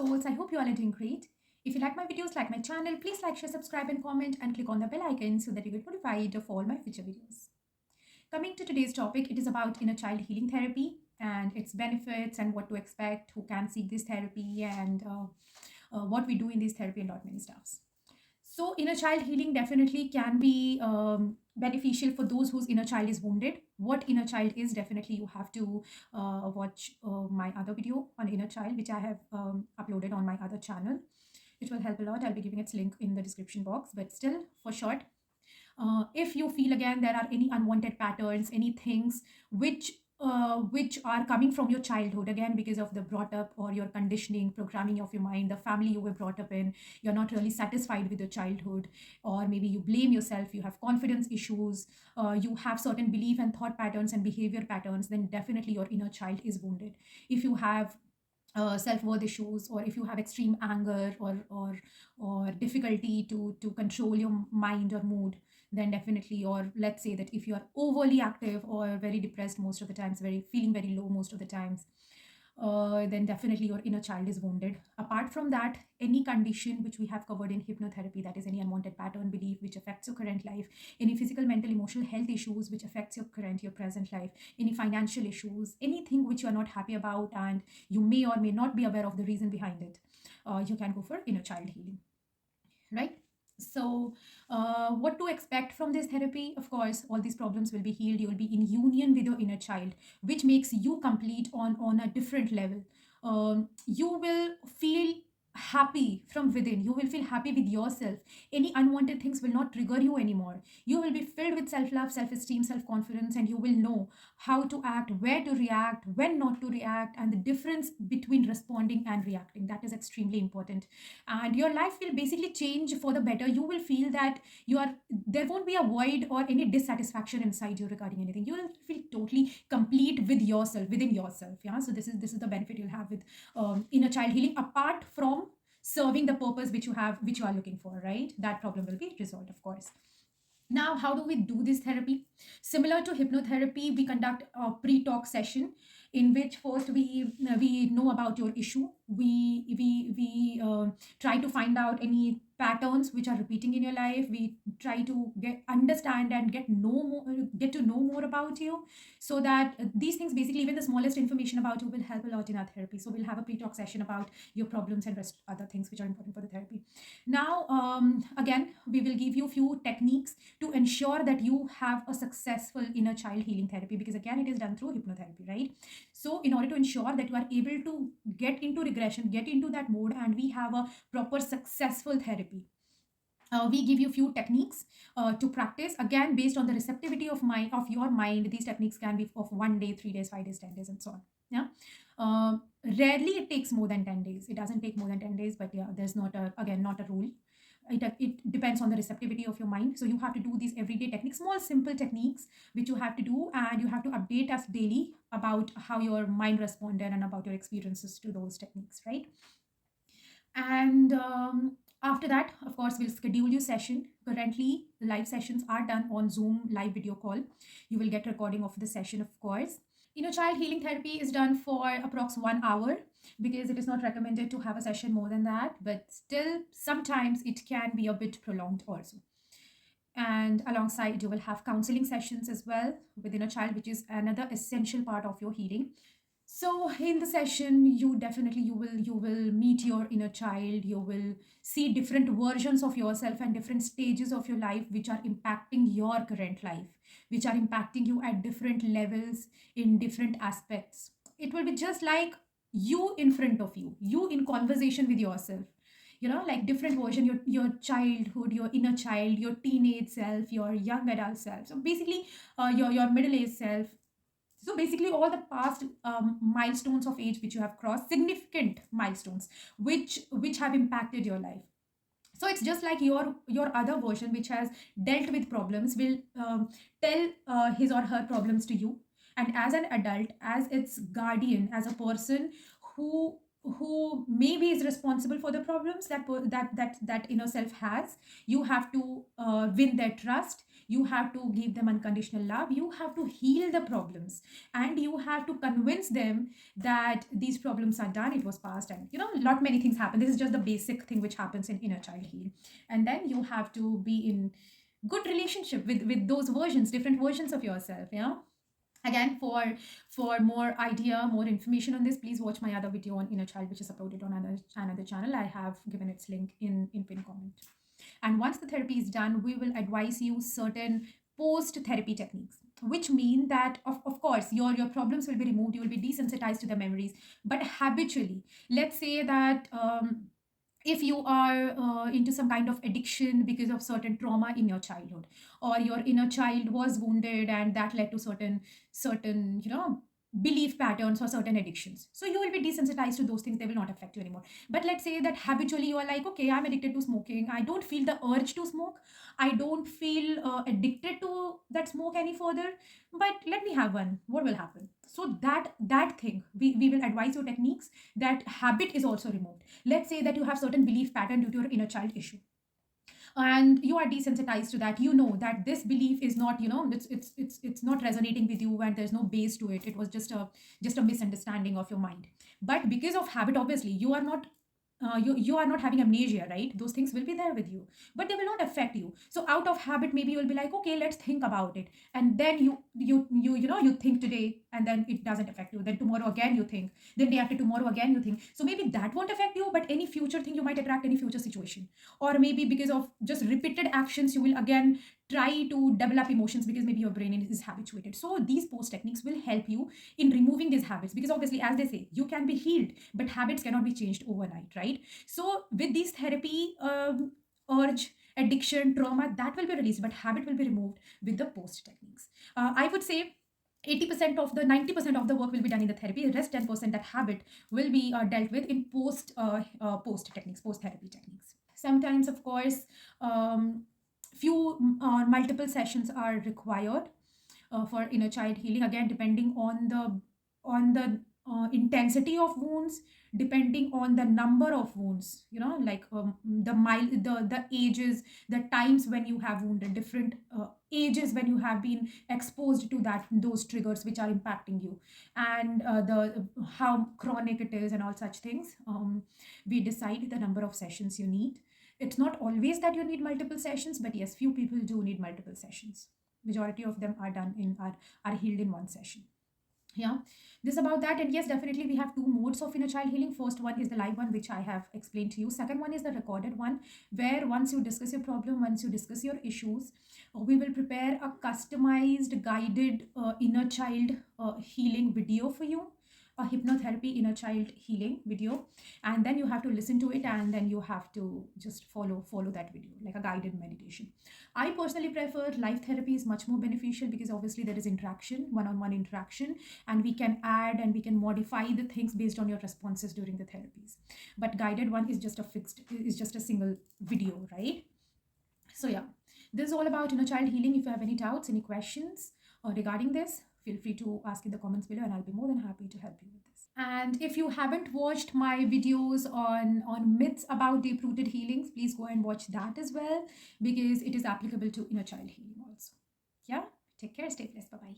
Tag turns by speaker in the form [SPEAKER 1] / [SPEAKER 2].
[SPEAKER 1] souls. I hope you all are doing great. If you like my videos, like my channel, please like, share, subscribe and comment and click on the bell icon so that you get notified of all my future videos. Coming to today's topic, it is about inner child healing therapy and its benefits and what to expect, who can seek this therapy, and what we do in this therapy and lot many stuffs. So inner child healing definitely can be beneficial for those whose inner child is wounded. What inner child is, definitely you have to watch my other video on inner child, which I have uploaded on my other channel. It will help a lot. I'll be giving its link in the description box. But still, for short, if you feel again there are any unwanted patterns, any things which are coming from your childhood, again because of the brought up or your conditioning, programming of your mind, the family you were brought up in, you're not really satisfied with your childhood, or maybe you blame yourself, you have confidence issues, you have certain belief and thought patterns and behavior patterns, then definitely your inner child is wounded. If you have self-worth issues, or if you have extreme anger or difficulty to control your mind or mood, then definitely, or let's say that if you are overly active or very depressed most of the times, very feeling very low most of the times, then definitely your inner child is wounded. Apart from that, any condition which we have covered in hypnotherapy, that is any unwanted pattern belief which affects your current life, any physical, mental, emotional health issues which affects your current, your present life, any financial issues, anything which you are not happy about and you may or may not be aware of the reason behind it, you can go for inner child healing, right? So what to expect from this therapy? Of course, all these problems will be healed. You will be in union with your inner child, which makes you complete on a different level. You will feel happy from within. You will feel happy with yourself. Any unwanted things will not trigger you anymore. You will be filled with self-love, self-esteem, self-confidence, and you will know how to act, where to react, when not to react, and the difference between responding and reacting. That is extremely important, and your life will basically change for the better. You will feel that there won't be a void or any dissatisfaction inside you regarding anything. You will feel totally complete with yourself, within yourself. Yeah, so this is the benefit you'll have with inner child healing, apart from serving the purpose which you are looking for, right? That problem will be resolved, of course. Now, how do we do this therapy? Similar to hypnotherapy, we conduct a pre-talk session in which first we know about your issue. We try to find out any patterns which are repeating in your life. We try to understand and get to know more about you, so that these things, basically even the smallest information about you, will help a lot in our therapy. So we'll have a pre-talk session about your problems and rest other things which are important for the therapy. Now, again, we will give you few techniques to ensure that you have a successful inner child healing therapy, because again it is done through hypnotherapy, right? So in order to ensure that you are able to get into regression, get into that mode, and we have a proper successful therapy, we give you few techniques to practice, again based on the receptivity of your mind. These techniques can be of 1 day, 3 days, 5 days, 10 days, and so on. Yeah. Rarely it takes more than 10 days. It doesn't take more than 10 days, but yeah, there's not a rule. It depends on the receptivity of your mind. So you have to do these everyday techniques, small simple techniques which you have to do, and you have to update us daily about how your mind responded and about your experiences to those techniques, right? And after that, of course, we'll schedule your session. Currently live sessions are done on Zoom live video call. You will get recording of the session, of course. Inner child healing therapy is done for approx 1 hour, because it is not recommended to have a session more than that, but still sometimes it can be a bit prolonged also. And alongside, you will have counseling sessions as well with inner child, which is another essential part of your healing. So in the session, you will meet your inner child. You will see different versions of yourself and different stages of your life which are impacting your current life, which are impacting you at different levels in different aspects. It will be just like you in front of you, you in conversation with yourself. Like different version, your childhood, your inner child, your teenage self, your young adult self. So basically, your middle aged self. So basically all the past milestones of age which you have crossed, significant milestones which have impacted your life. So it's just like your other version which has dealt with problems will tell his or her problems to you, and as an adult, as its guardian, as a person who maybe is responsible for the problems that inner self has, you have to win their trust. You have to give them unconditional love. You have to heal the problems, and you have to convince them that these problems are done, it was past, and lot many things happen. This is just the basic thing which happens in inner child healing. And then you have to be in good relationship with those versions, different versions of yourself. Again, for more idea, more information on this, please watch my other video on inner child, which is uploaded on another channel. I have given its link in pinned comment. And once the therapy is done, we will advise you certain post therapy techniques, which mean that of course your problems will be removed, you will be desensitized to the memories. But habitually, let's say that if you are into some kind of addiction because of certain trauma in your childhood, or your inner child was wounded and that led to certain belief patterns or certain addictions, so you will be desensitized to those things, they will not affect you anymore. But let's say that habitually you are like, okay, I'm addicted to smoking, I don't feel the urge to smoke, I don't feel addicted to that smoke any further, but let me have one, what will happen? So that thing, we will advise you techniques that habit is also removed. Let's say that you have certain belief pattern due to your inner child issue, and you are desensitized to that. You know that this belief is not, it's not resonating with you, and there's no base to it, it was just a misunderstanding of your mind. But because of habit, obviously you are not you are not having amnesia, right? Those things will be there with you, but they will not affect you. So out of habit, maybe you'll be like, okay, let's think about it, and then you think today, and then it doesn't affect you. Then tomorrow again you think, then day after tomorrow again you think. So maybe that won't affect you, but any future thing, you might attract any future situation. Or maybe because of just repeated actions, you will again try to develop emotions, because maybe your brain is habituated. So these post techniques will help you in removing these habits, because obviously, as they say, you can be healed, but habits cannot be changed overnight, right? So with these therapy, urge, addiction, trauma, that will be released, but habit will be removed with the post techniques. I would say 80% of the 90% of the work will be done in the therapy. The rest 10%, that habit, will be dealt with in post techniques, post therapy techniques. Sometimes, of course, few multiple sessions are required for inner child healing, again depending on the intensity of wounds, depending on the number of wounds, like the ages, the times when you have wounded, different ages when you have been exposed to those triggers which are impacting you, and the how chronic it is, and all such things. We decide the number of sessions you need. It's not always that you need multiple sessions, but yes, few people do need multiple sessions. Majority of them are done are healed in one session. Yeah, this about that. And yes, definitely we have two modes of inner child healing. First one is the live one, which I have explained to you. Second one is the recorded one, where once you discuss your problem, once you discuss your issues, we will prepare a customized guided inner child healing video for you, a hypnotherapy inner child healing video, and then you have to listen to it, and then you have to just follow that video like a guided meditation. I personally prefer live therapy is much more beneficial, because obviously there is interaction, one-on-one interaction, and we can add and we can modify the things based on your responses during the therapies. But guided one is just a single video, right? So yeah, this is all about inner child healing. If you have any doubts, any questions regarding this, feel free to ask in the comments below, and I'll be more than happy to help you with this. And if you haven't watched my videos on myths about deep-rooted healings, please go and watch that as well, because it is applicable to inner child healing also. Yeah, take care, stay blessed, bye-bye.